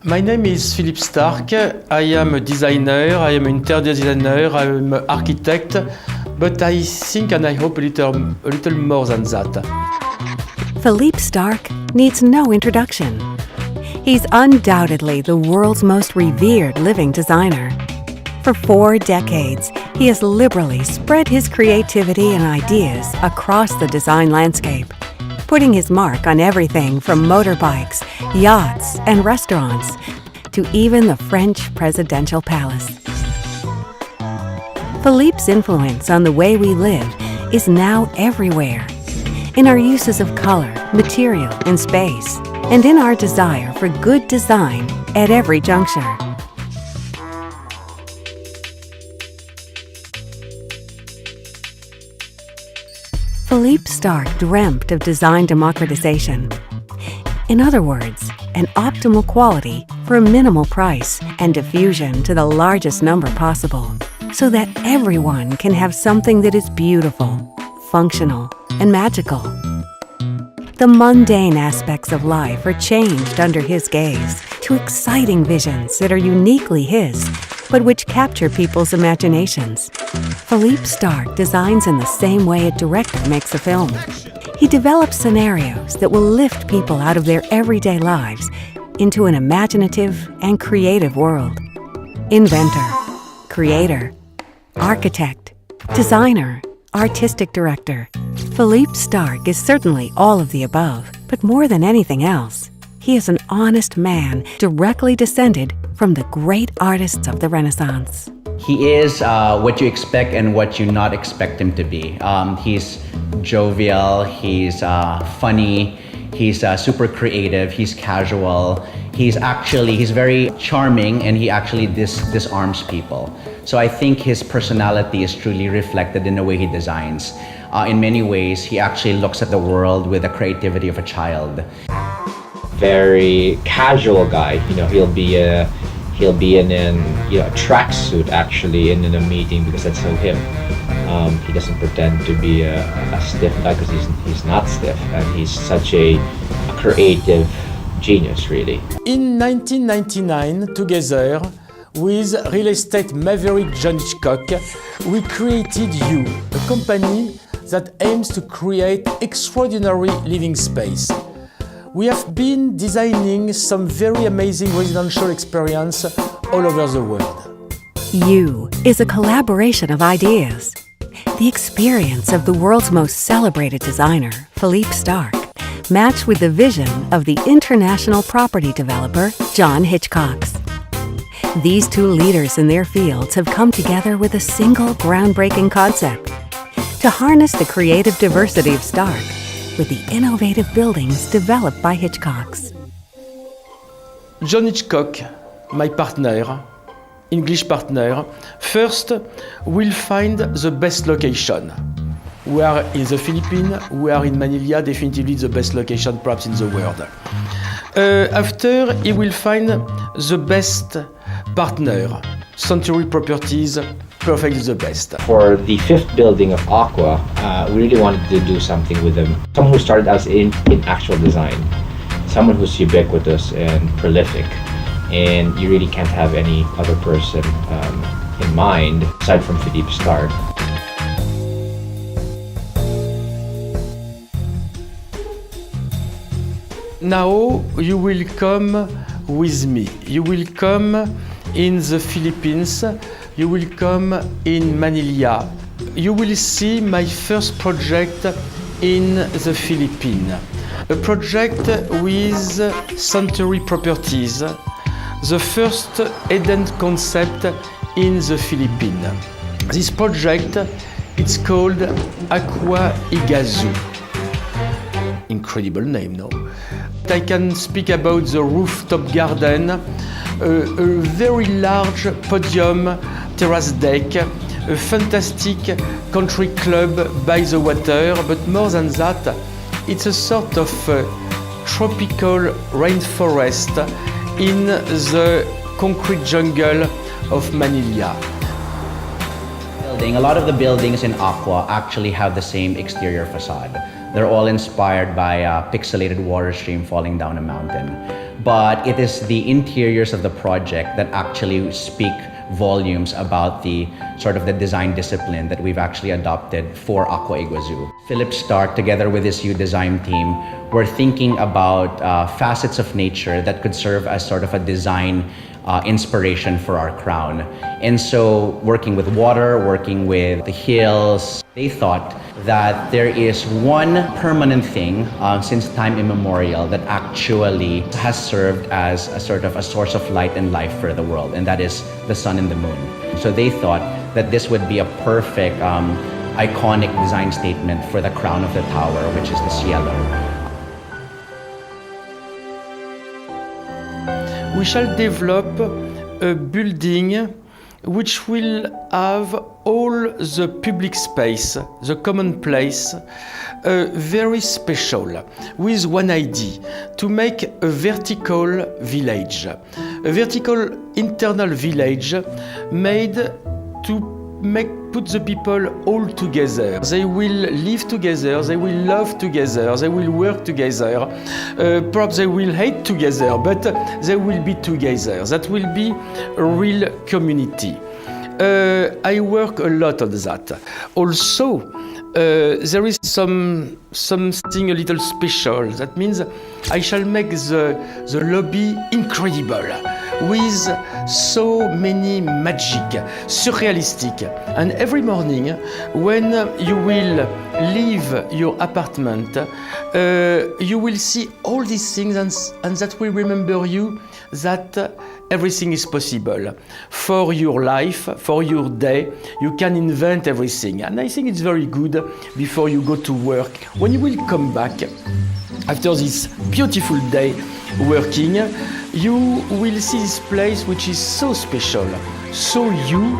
My name is Philippe Starck. I am a designer, I am an interior designer, I am an architect, but I think and I hope a little more than that. Philippe Starck needs no introduction. He's undoubtedly the world's most revered living designer. For 4 decades, he has liberally spread his creativity and ideas across the design landscape, putting his mark on everything from motorbikes, yachts, and restaurants, to even the French presidential palace. Philippe's influence on the way we live is now everywhere, in our uses of color, material, and space, and in our desire for good design at every juncture. Philippe Starck dreamt of design democratization. In other words, an optimal quality for a minimal price and diffusion to the largest number possible, so that everyone can have something that is beautiful, functional, and magical. The mundane aspects of life are changed under his gaze to exciting visions that are uniquely his, but which capture people's imaginations. Philippe Starck designs in the same way a director makes a film. He develops scenarios that will lift people out of their everyday lives into an imaginative and creative world. Inventor, creator, architect, designer, artistic director. Philippe Starck is certainly all of the above, but more than anything else, he is an honest man directly descended from the great artists of the Renaissance. He is what you expect and what you not expect him to be. He's jovial, he's funny, he's super creative, he's casual, he's very charming, and he actually disarms people. So I think his personality is truly reflected in the way he designs. In many ways, he actually looks at the world with the creativity of a child. Very casual guy, he'll be in a tracksuit actually in a meeting because that's so him. He doesn't pretend to be a stiff guy because he's not stiff, and he's such a creative genius, really. In 1999, together with real estate maverick John Hitchcock, we created You, a company that aims to create extraordinary living space. We have been designing some very amazing residential experience all over the world. You is a collaboration of ideas. The experience of the world's most celebrated designer, Philippe Starck, matched with the vision of the international property developer, John Hitchcock's. These two leaders in their fields have come together with a single groundbreaking concept: to harness the creative diversity of Starck with the innovative buildings developed by Hitchcock's. John Hitchcock, my partner, English partner, first will find the best location. We are in the Philippines, we are in Manila, definitively the best location perhaps in the world. After, he will find the best partner, Century Properties, perfectly the best. For the 5th building of Aqua, we really wanted to do something with them. Someone who started us in actual design, someone who's ubiquitous and prolific, and you really can't have any other person in mind aside from Philippe Starck. Now you will come with me. You will come in the Philippines. You will come in Manila. You will see my first project in the Philippines. A project with Century Properties, the first Eden concept in the Philippines. This project, it's called Aqua Iguazu. Incredible name, no? I can speak about the rooftop garden, a very large podium, terrace deck, a fantastic country club by the water, but more than that, it's a sort of tropical rainforest in the concrete jungle of Manila. A lot of the buildings in Aqua actually have the same exterior facade. They're all inspired by a pixelated water stream falling down a mountain. but it is the interiors of the project that actually speak volumes about the sort of the design discipline that we've actually adopted for Aqua Iguazu. Philip Stark, together with his U design team, were thinking about facets of nature that could serve as sort of a design inspiration for our crown. And so working with water, working with the hills, they thought that there is one permanent thing since time immemorial that actually has served as a sort of a source of light and life for the world, and that is the sun and the moon. So they thought that this would be a perfect iconic design statement for the crown of the tower, which is the cielo. We shall develop a building which will have all the public space, the common place, very special, with one idea, to make a vertical village, a vertical internal village made to put the people all together. They will live together, they will love together, they will work together. Perhaps they will hate together, but they will be together. That will be a real community. I work a lot on that. Also, there is something a little special. That means I shall make the lobby incredible, with so many magic, surrealistic. And every morning, when you will leave your apartment, you will see all these things, and that will remember you that everything is possible. For your life, for your day, you can invent everything. And I think it's very good before you go to work. When you will come back after this beautiful day working, you will see this place which is so special, so you,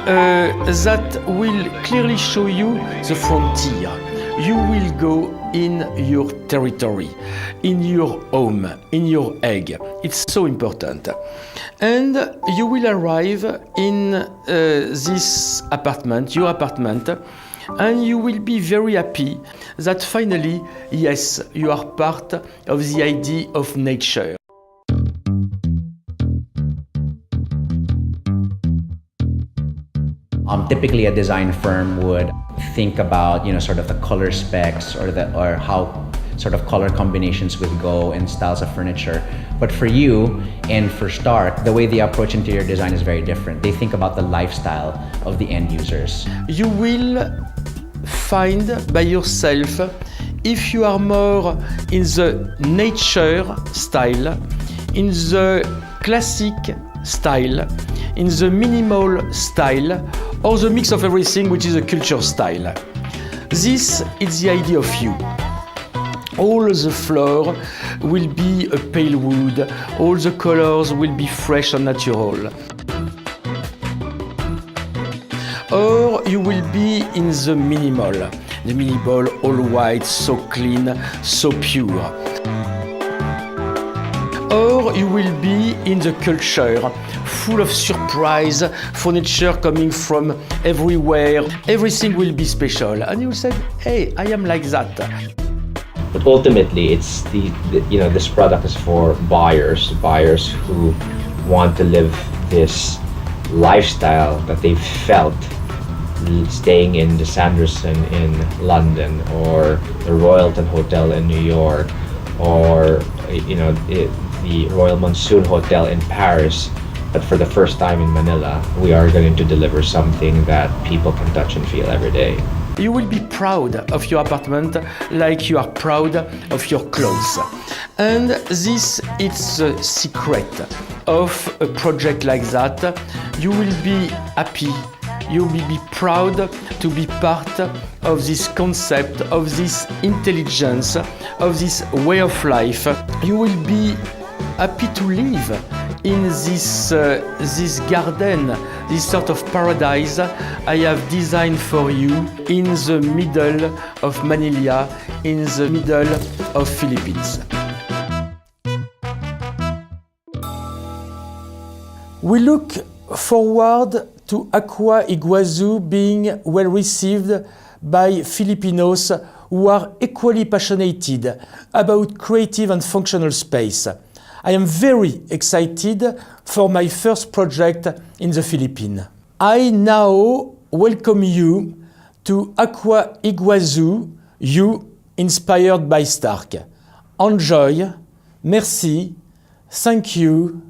that will clearly show you the frontier. You will go in your territory, in your home, in your egg. It's so important. And you will arrive in this apartment, your apartment, and you will be very happy that finally, yes, you are part of the idea of nature. Typically, a design firm would think about, sort of the color specs or how sort of color combinations would go and styles of furniture. But for you and for Stark, the way they approach interior design is very different. They think about the lifestyle of the end users. You will find by yourself if you are more in the nature style, in the classic style, in the minimal style, or the mix of everything, which is a culture style. This is the idea of you. All the floor will be a pale wood, all the colors will be fresh and natural. Or you will be in the minimal all white, so clean, so pure. Or you will be in the culture, full of surprise, furniture coming from everywhere. Everything will be special. And you will say, hey, I am like that. But ultimately, it's this product is for buyers who want to live this lifestyle that they've felt staying in the Sanderson in London, or the Royalton Hotel in New York, or the Royal Monsoon Hotel in Paris. But for the first time in Manila, we are going to deliver something that people can touch and feel every day. You will be proud of your apartment like you are proud of your clothes. And this is the secret of a project like that. You will be happy, you will be proud to be part of this concept, of this intelligence, of this way of life. You will be happy to live in this garden, this sort of paradise I have designed for you in the middle of Manila, in the middle of Philippines. We look forward to Aqua Iguazu being well received by Filipinos who are equally passionate about creative and functional space. I am very excited for my first project in the Philippines. I now welcome you to Aqua Iguazu, you inspired by Stark. Enjoy, merci, thank you,